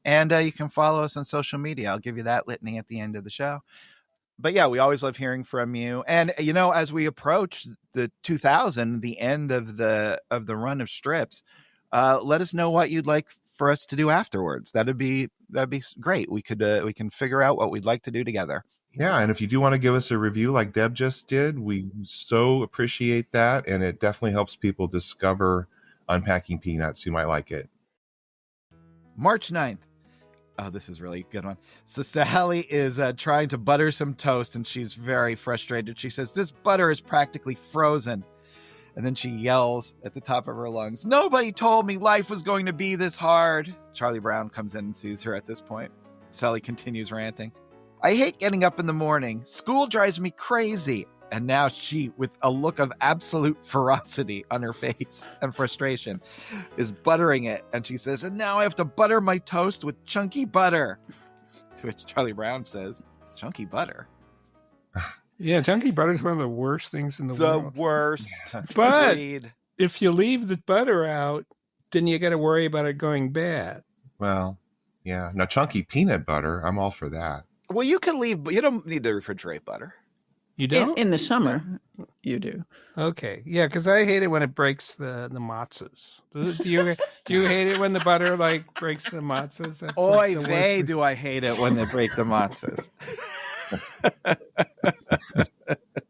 And you can follow us on social media. I'll give you that litany at the end of the show. But yeah, we always love hearing from you. And, you know, as we approach the 2000, the end of the run of strips, let us know what you'd like for us to do afterwards. That'd be great. We can figure out what we'd like to do together. Yeah, and if you do want to give us a review like Deb just did, we so appreciate that. And it definitely helps people discover Unpacking Peanuts who might like it. March 9th. Oh, this is really a good one. So Sally is trying to butter some toast, and she's very frustrated. She says, "This butter is practically frozen." And then she yells at the top of her lungs, "Nobody told me life was going to be this hard." Charlie Brown comes in and sees her at this point. Sally continues ranting. "I hate getting up in the morning. School drives me crazy." And now she, with a look of absolute ferocity on her face and frustration, is buttering it. And she says, "And now I have to butter my toast with chunky butter." To which Charlie Brown says, "Chunky butter?" Yeah, chunky butter is one of the worst things in the world. The worst. But Agreed. if you leave the butter out, then you got to worry about it going bad. Well, yeah. Now, chunky peanut butter, I'm all for that. Well, you can leave, but you don't need to refrigerate butter. You don't? In the summer, you do. Okay. Yeah, because I hate it when it breaks the matzahs. Do you hate it when the butter like breaks the matzahs? That's Oy like the vey, worst. do I hate it when they break the matzahs.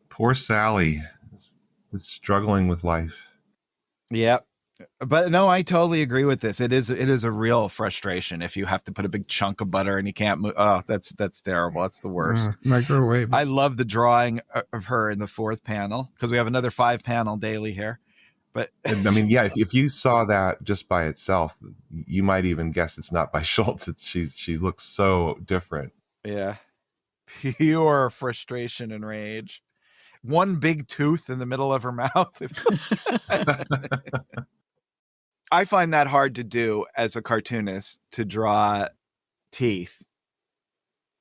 Poor Sally is struggling with life. Yep. But no, I totally agree with this. It is a real frustration if you have to put a big chunk of butter and you can't move. Oh, that's terrible. That's the worst. Microwave. I love the drawing of her in the fourth panel because we have another 5-panel daily here. But And, I mean, yeah, if you saw that just by itself, you might even guess it's not by Schultz. She looks so different. yeah, pure frustration and rage. One big tooth in the middle of her mouth. I find that hard to do as a cartoonist, to draw teeth,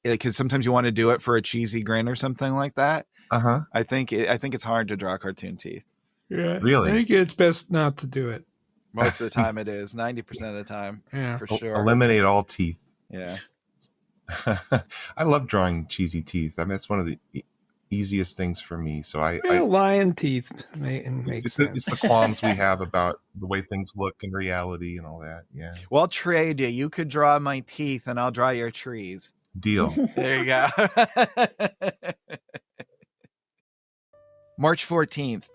because sometimes you want to do it for a cheesy grin or something like that. Uh-huh. I think it's hard to draw cartoon teeth. Yeah. Really? I think it's best not to do it. Most of the time it is. 90% of the time, Yeah. for sure. Eliminate all teeth. Yeah. I love drawing cheesy teeth. I mean, it's one of the easiest things for me. So Lion teeth makes sense. it's the qualms we have about the way things look in reality and all that. Yeah. Well, I'll trade you. You could draw my teeth and I'll draw your trees. Deal. There you go. March 14th.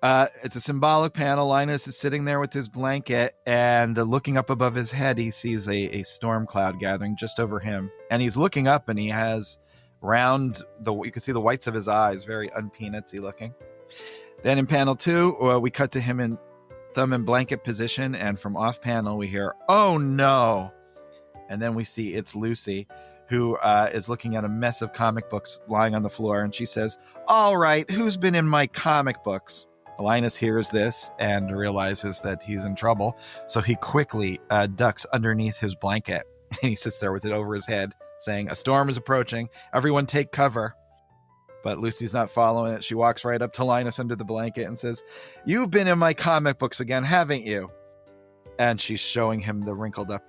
It's a symbolic panel. Linus is sitting there with his blanket, and looking up above his head, he sees a storm cloud gathering just over him. And he's looking up, and he has you can see the whites of his eyes, very unpeanutsy looking. Then in panel 2, we cut to him in thumb and blanket position, and from off panel we hear, "Oh no!" And then we see it's Lucy, who is looking at a mess of comic books lying on the floor, and she says, "All right, who's been in my comic books?" Linus hears this and realizes that he's in trouble, so he quickly ducks underneath his blanket, and he sits there with it over his head, saying, "A storm is approaching. Everyone take cover." But Lucy's not following it. She walks right up to Linus under the blanket and says, "You've been in my comic books again, haven't you?" And she's showing him the wrinkled up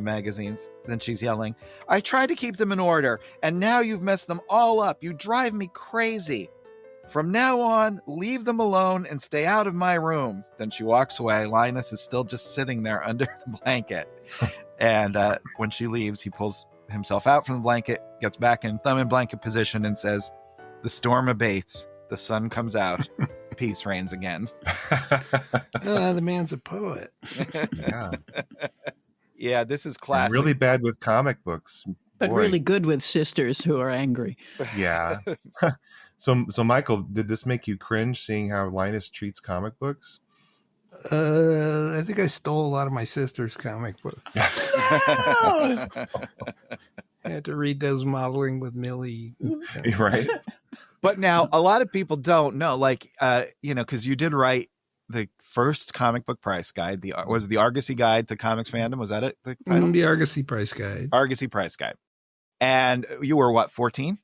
magazines. Then she's yelling, "I tried to keep them in order, and now you've messed them all up. You drive me crazy. From now on, leave them alone and stay out of my room." Then she walks away. Linus is still just sitting there under the blanket. And when she leaves, he pulls himself out from the blanket, gets back in thumb in blanket position, and says, "The storm abates. The sun comes out. Peace reigns again." The man's a poet. Yeah. Yeah, this is classic. Really bad with comic books. But Boy. really good with sisters who are angry. Yeah. So Michael, did this make you cringe seeing how Linus treats comic books? I think I stole a lot of my sister's comic books. I had to read those modeling with Millie. Right. But now a lot of people don't know, like, because you did write the first comic book price guide. Was it the Argosy Guide to Comics Fandom? Was that it? The title? The Argosy Price Guide. Argosy Price Guide. And you were what, 14?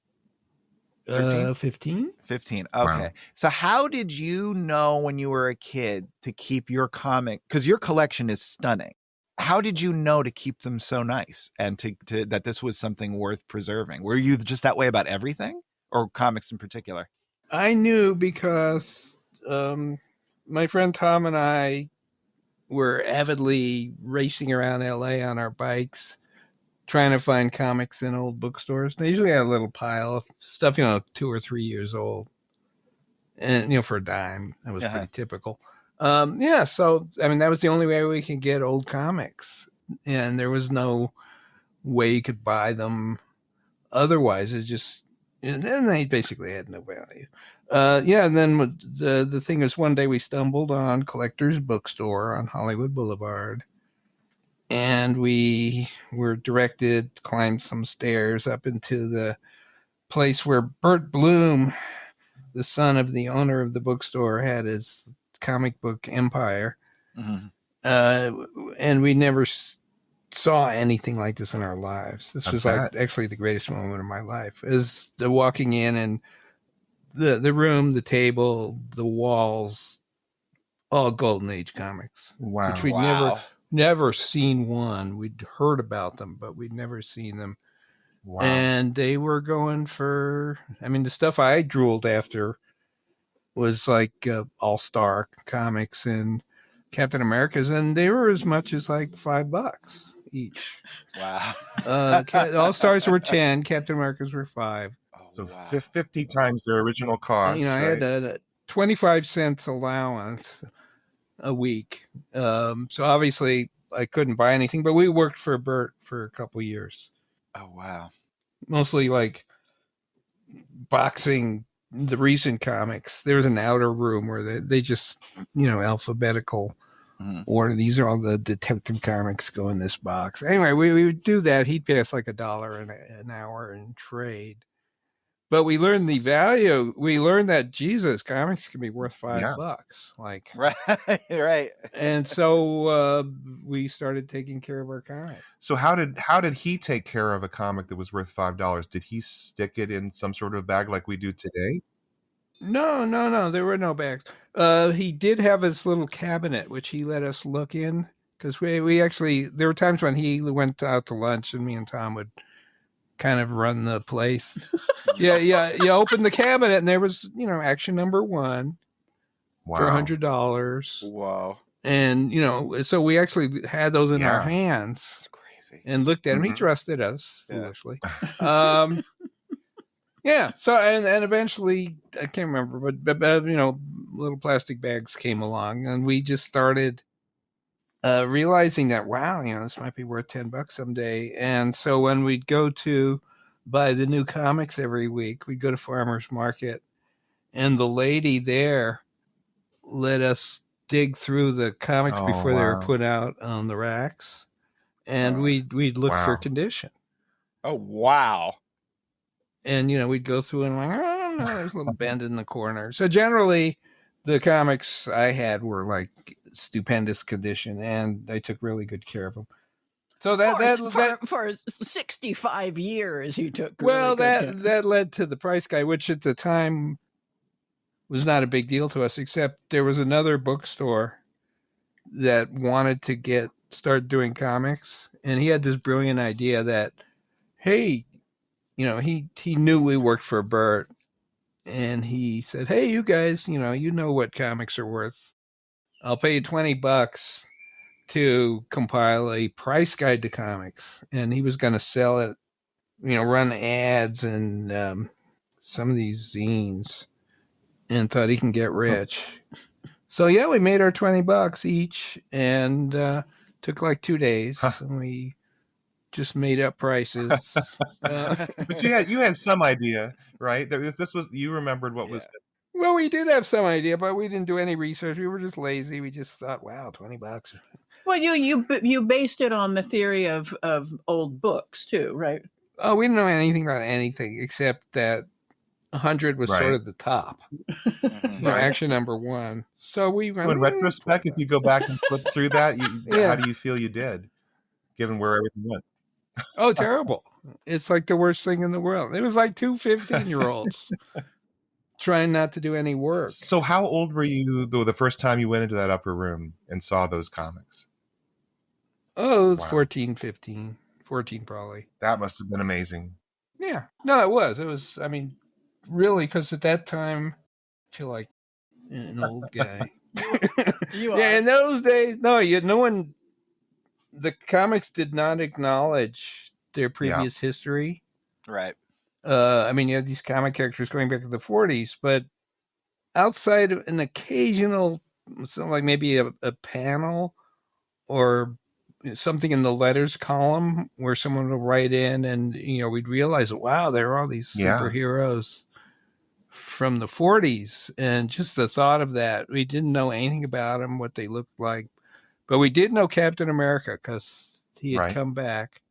13? 15. 15. Okay. Wow. So how did you know when you were a kid to keep your comic, because your collection is stunning. How did you know to keep them so nice and to that this was something worth preserving? Were you just that way about everything, or comics in particular? I knew because my friend Tom and I were avidly racing around LA on our bikes, trying to find comics in old bookstores. They usually had a little pile of stuff, 2 or 3 years old. And, for a dime. That was pretty typical. So, that was the only way we could get old comics. And there was no way you could buy them otherwise. And then they basically had no value. And then the thing is, one day we stumbled on Collector's Bookstore on Hollywood Boulevard. And we were directed to climb some stairs up into the place where Bert Bloom, the son of the owner of the bookstore, had his comic book empire. Mm-hmm. And we never saw anything like this in our lives. This was actually the greatest moment of my life, is the walking in and the room, the table, the walls, all Golden Age comics. Wow. Which we'd never seen one. We'd heard about them, but we'd never seen them. Wow. And they were going for, the stuff I drooled after was like All-Star Comics and Captain America's, and they were as much as like $5 each. Wow. All-Stars were 10, Captain America's were 5. So 50 times their original cost. I had a 25 cents allowance a week. So obviously I couldn't buy anything, but we worked for Bert for a couple years. Oh, wow. Mostly like boxing the recent comics. There was an outer room where they just, alphabetical order. These are all the detective comics go in this box. Anyway, we would do that. He'd pay us like $1 an hour in trade. But we learned the value. We learned that comics can be worth $5. Like, right. And so we started taking care of our comics. So how did he take care of a comic that was worth $5? Did he stick it in some sort of bag like we do today? No. There were no bags. He did have his little cabinet, which he let us look in, because we actually, there were times when he went out to lunch and me and Tom would kind of run the place. You open the cabinet and there was, action number 1 for $100. Wow. And, so we actually had those in our hands. That's crazy. And looked at him. He trusted us, foolishly. So, and eventually, I can't remember, but little plastic bags came along and we just started realizing that, wow, this might be worth $10 someday. And so when we'd go to buy the new comics every week, we'd go to Farmer's Market, and the lady there let us dig through the comics before they were put out on the racks, and we'd look for condition. Oh, wow. And, we'd go through and like, oh, no, there's a little bend in the corner. So generally, the comics I had were like stupendous condition, and I took really good care of them. So for 65 years he took. Well, really good that led to the price guide, which at the time was not a big deal to us, except there was another bookstore that wanted to start doing comics, and he had this brilliant idea that, hey, he knew we worked for Bert, and he said, hey, you guys, you know what comics are worth. I'll pay you $20 to compile a price guide to comics. And he was going to sell it, run ads and some of these zines, and thought he can get rich. So yeah, we made our $20 each, and took like 2 days. And we just made up prices. But you had some idea, right? This was, you remembered what was. Well, we did have some idea, but we didn't do any research. We were just lazy. We just thought, wow, $20. Well, you based it on the theory of old books too, right? Oh, we didn't know anything about anything except that 100 was sort of the top. Action number 1. So in retrospect, if you go back and flip through that, how do you feel you did, given where everything went? Oh, terrible. It's like the worst thing in the world. It was like 2 15-year-olds trying not to do any work. So how old were you the first time you went into that upper room and saw those comics? Oh, it was 14, 15. 14 probably. That must have been amazing. Yeah. No, it was. It was, really, because at that time, I feel like an old guy. You are. Yeah, in those days, no one, the comics did not acknowledge their previous history. Right. You have these comic characters going back to the 40s, but outside of an occasional, something like maybe a panel or something in the letters column where someone will write in and, we'd realize, wow, there are all these superheroes from the 40s. And just the thought of that, we didn't know anything about them, what they looked like, but we did know Captain America because he had come back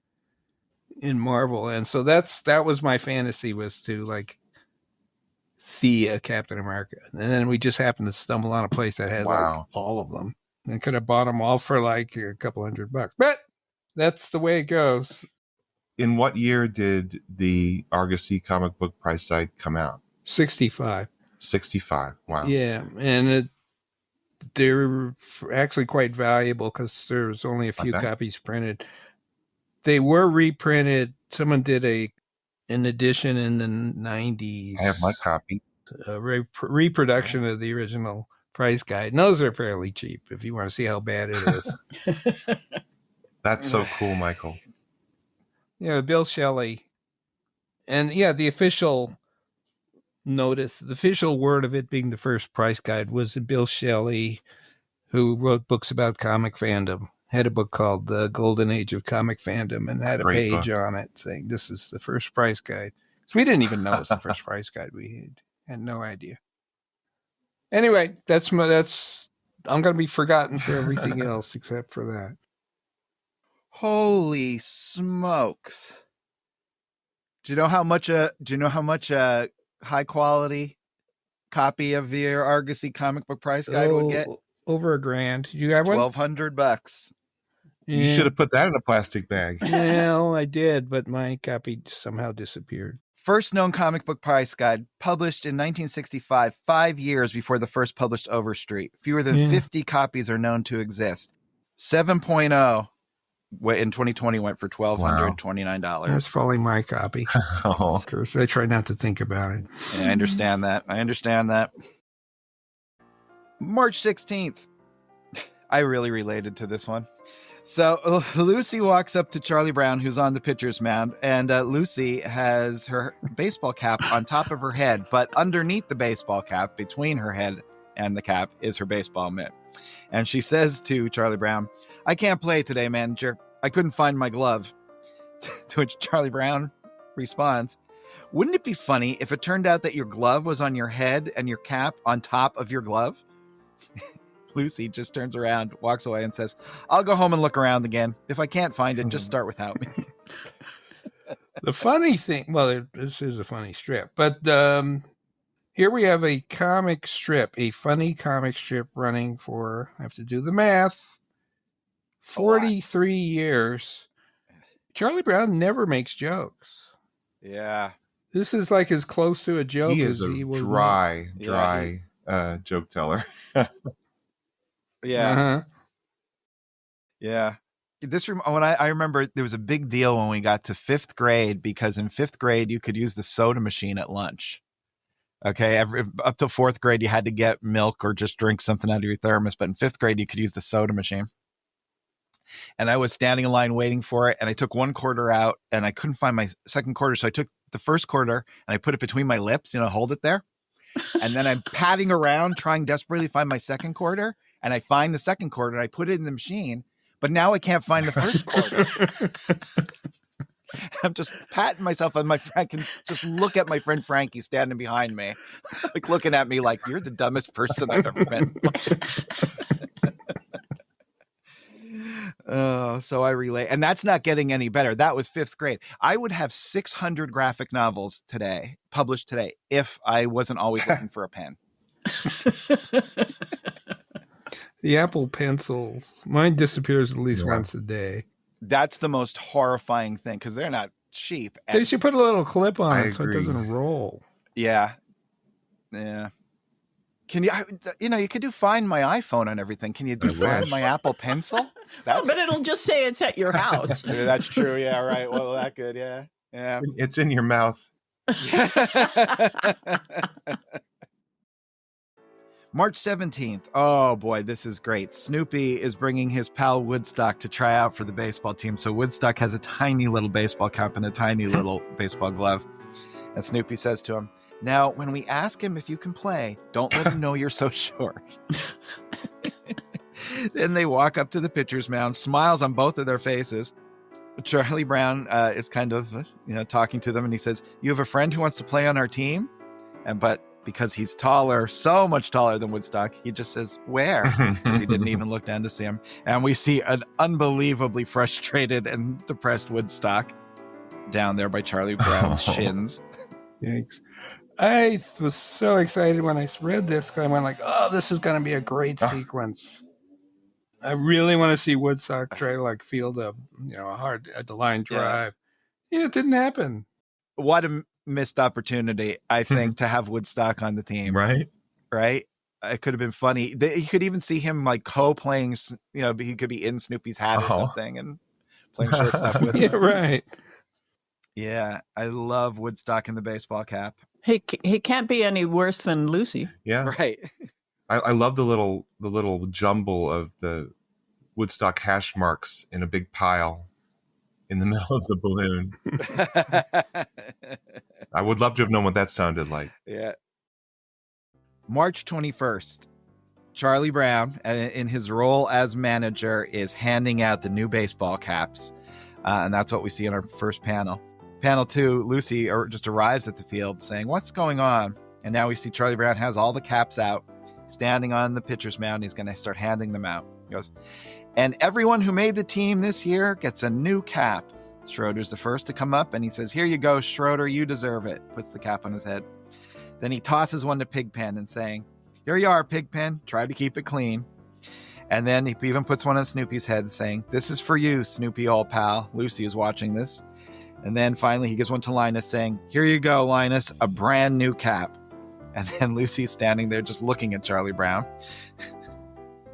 in Marvel. And so that was my fantasy, was to see a Captain America. And then we just happened to stumble on a place that had all of them. And could have bought them all for a couple $100. But that's the way it goes. In what year did the Argosy comic book price guide come out? 65. 65. Wow. Yeah. And they're actually quite valuable because there's only a few copies printed. They were reprinted. Someone did an edition in the 90s. I have my copy. A reproduction of the original price guide. And those are fairly cheap if you want to see how bad it is. That's so cool, Michael. Bill Shelley. And the official notice, the official word of it being the first price guide was Bill Shelley, who wrote books about comic fandom. Had a book called The Golden Age of Comic Fandom and had a page on it saying this is the first price guide. So we didn't even know it's the first price guide. We had no idea. Anyway, I'm going to be forgotten for everything else except for that. Holy smokes! Do you know how much a high quality copy of your Argosy comic book price guide would get? Over $1,000. You got one? $1,200. Yeah. You should have put that in a plastic bag. Well, I did, but my copy somehow disappeared. First known comic book price guide, published in 1965, 5 years before the first published Overstreet. Fewer than 50 copies are known to exist. 7.0 in 2020 went for $1,229. That's probably my copy. Of course, I try not to think about it. Yeah, I understand that. March 16th. I really related to this one. So Lucy walks up to Charlie Brown, who's on the pitcher's mound, and Lucy has her baseball cap on top of her head, but underneath the baseball cap, between her head and the cap, is her baseball mitt. And she says to Charlie Brown, "I can't play today, manager. I couldn't find my glove." To which Charlie Brown responds, "Wouldn't it be funny if it turned out that your glove was on your head and your cap on top of your glove?" Lucy just turns around, walks away, and says, "I'll go home and look around again. If I can't find it, just start without me." The funny thing, this is a funny strip, but here we have a comic strip, a funny comic strip running for, I have to do the math, 43 years. Charlie Brown never makes jokes. Yeah. This is like as close to a joke He as is a he will dry joke teller. Yeah. Uh-huh. Yeah. I remember there was a big deal when we got to 5th grade, because in 5th grade you could use the soda machine at lunch. Okay, up to 4th grade you had to get milk or just drink something out of your thermos, but in 5th grade you could use the soda machine. And I was standing in line waiting for it, and I took 1 quarter out, and I couldn't find my second quarter, so I took the first quarter and I put it between my lips, hold it there. And then I'm patting around trying desperately to find my second quarter, and I find the second quarter and I put it in the machine. But now I can't find the first quarter. I'm just patting myself on my friend. Can just look at my friend Frankie standing behind me, like looking at me like, you're the dumbest person I've ever met. Oh, so I relate. And that's not getting any better. That was 5th grade. I would have 600 graphic novels published today, if I wasn't always looking for a pen. The Apple Pencils. Mine disappears at least once a day. That's the most horrifying thing, because they're not cheap. They should put a little clip on it so it agree. doesn't roll. Yeah. Can you, you could do Find My iPhone and everything. Can you do Find My Apple Pencil? But it'll just say it's at your house. Yeah, that's true. Yeah, right. Well, that good. Yeah. Yeah. It's in your mouth. March 17th. Oh, boy, this is great. Snoopy is bringing his pal Woodstock to try out for the baseball team. So Woodstock has a tiny little baseball cap and a tiny little baseball glove. And Snoopy says to him, "Now, when we ask him if you can play, don't let him know you're so sure." Then they walk up to the pitcher's mound, smiles on both of their faces. Charlie Brown is kind of, talking to them, and he says, "You have a friend who wants to play on our team?" But because he's taller, so much taller than Woodstock, he just says, "Where?" Because he didn't even look down to see him. And we see an unbelievably frustrated and depressed Woodstock down there by Charlie Brown's shins. Yikes. I was so excited when I read this, because I went like, oh, this is going to be a great sequence. I really want to see Woodstock try to field a hard at the line drive. Yeah, it didn't happen. What a missed opportunity, I think, to have Woodstock on the team. Right. It could have been funny. You could even see him co-playing, he could be in Snoopy's hat or something and playing shortstop with him. Yeah, right. Yeah, I love Woodstock in the baseball cap. He can't be any worse than Lucy. Yeah. Right. I love the little jumble of the Woodstock hash marks in a big pile in the middle of the balloon. I would love to have known what that sounded like. Yeah. March 21st. Charlie Brown, in his role as manager, is handing out the new baseball caps. And that's what we see in our first panel. Panel 2, Lucy just arrives at the field saying, "What's going on?" And now we see Charlie Brown has all the caps out, standing on the pitcher's mound. He's going to start handing them out. He goes, "And everyone who made the team this year gets a new cap." Schroeder's the first to come up, and he says, "Here you go, Schroeder, you deserve it." Puts the cap on his head. Then he tosses one to Pigpen and saying, "Here you are, Pigpen. Try to keep it clean." And then he even puts one on Snoopy's head saying, "This is for you, Snoopy, old pal." Lucy is watching this. And then finally he gives one to Linus saying, "Here you go, Linus, a brand new cap." And then Lucy's standing there just looking at Charlie Brown.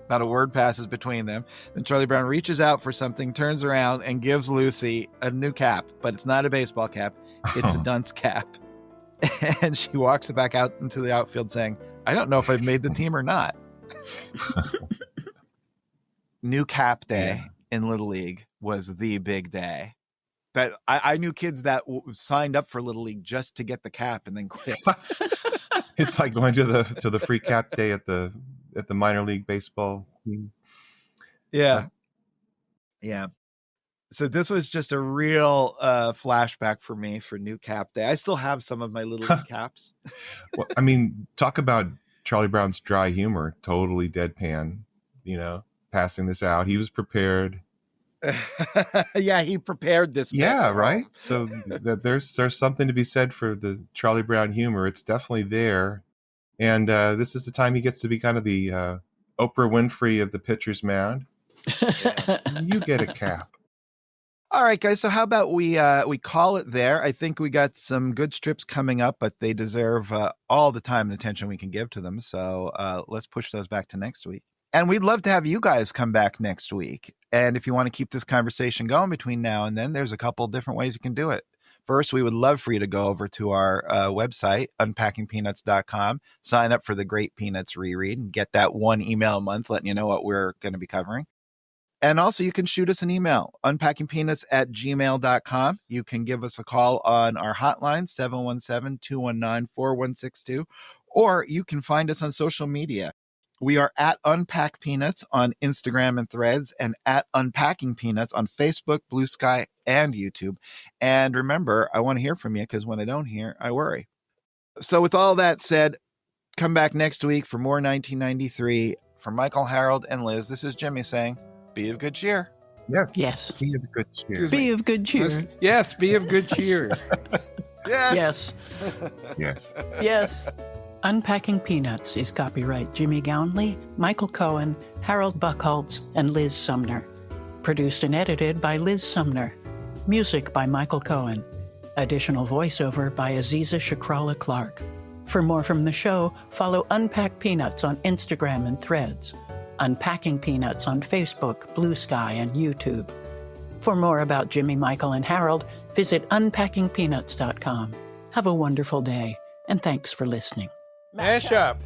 Not a word passes between them. Then Charlie Brown reaches out for something, turns around, and gives Lucy a new cap. But it's not a baseball cap. It's a dunce cap. And she walks back out into the outfield saying, "I don't know if I've made the team or not." New cap day in Little League was the big day. That I knew kids that signed up for Little League just to get the cap and then quit. It's like going to the free cap day at the minor league baseball team. Yeah. So this was just a real flashback for me for new cap day. I still have some of my Little League caps. Well, I mean, talk about Charlie Brown's dry humor, totally deadpan, passing this out. He was prepared. Yeah, he prepared this. Yeah, right. So there's something to be said for the Charlie Brown humor. It's definitely there, and this is the time he gets to be kind of the Oprah Winfrey of the pitcher's mound. You get a cap. All right, guys. So how about we call it there? I think we got some good strips coming up, but they deserve all the time and attention we can give to them. So let's push those back to next week. And we'd love to have you guys come back next week. And if you want to keep this conversation going between now and then, there's a couple different ways you can do it. First, we would love for you to go over to our website, unpackingpeanuts.com, sign up for the Great Peanuts Reread, and get that one email a month letting you know what we're going to be covering. And also, you can shoot us an email, unpackingpeanuts@gmail.com. You can give us a call on our hotline, 717-219-4162, or you can find us on social media. We are at Unpack Peanuts on Instagram and Threads, and at Unpacking Peanuts on Facebook, Blue Sky, and YouTube. And remember, I want to hear from you, because when I don't hear, I worry. So with all that said, come back next week for more 1993. For Michael, Harold, and Liz, this is Jimmy saying, be of good cheer. Yes. Yes. Be of good cheer. Be of good cheer. Yes, be of good cheer. Yes. Yes. Yes. Unpacking Peanuts is copyright Jimmy Gownley, Michael Cohen, Harold Buckholtz, and Liz Sumner. Produced and edited by Liz Sumner. Music by Michael Cohen. Additional voiceover by Aziza Shakrala Clark. For more from the show, follow Unpack Peanuts on Instagram and Threads. Unpacking Peanuts on Facebook, Blue Sky, and YouTube. For more about Jimmy, Michael, and Harold, visit unpackingpeanuts.com. Have a wonderful day, and thanks for listening. Mash up.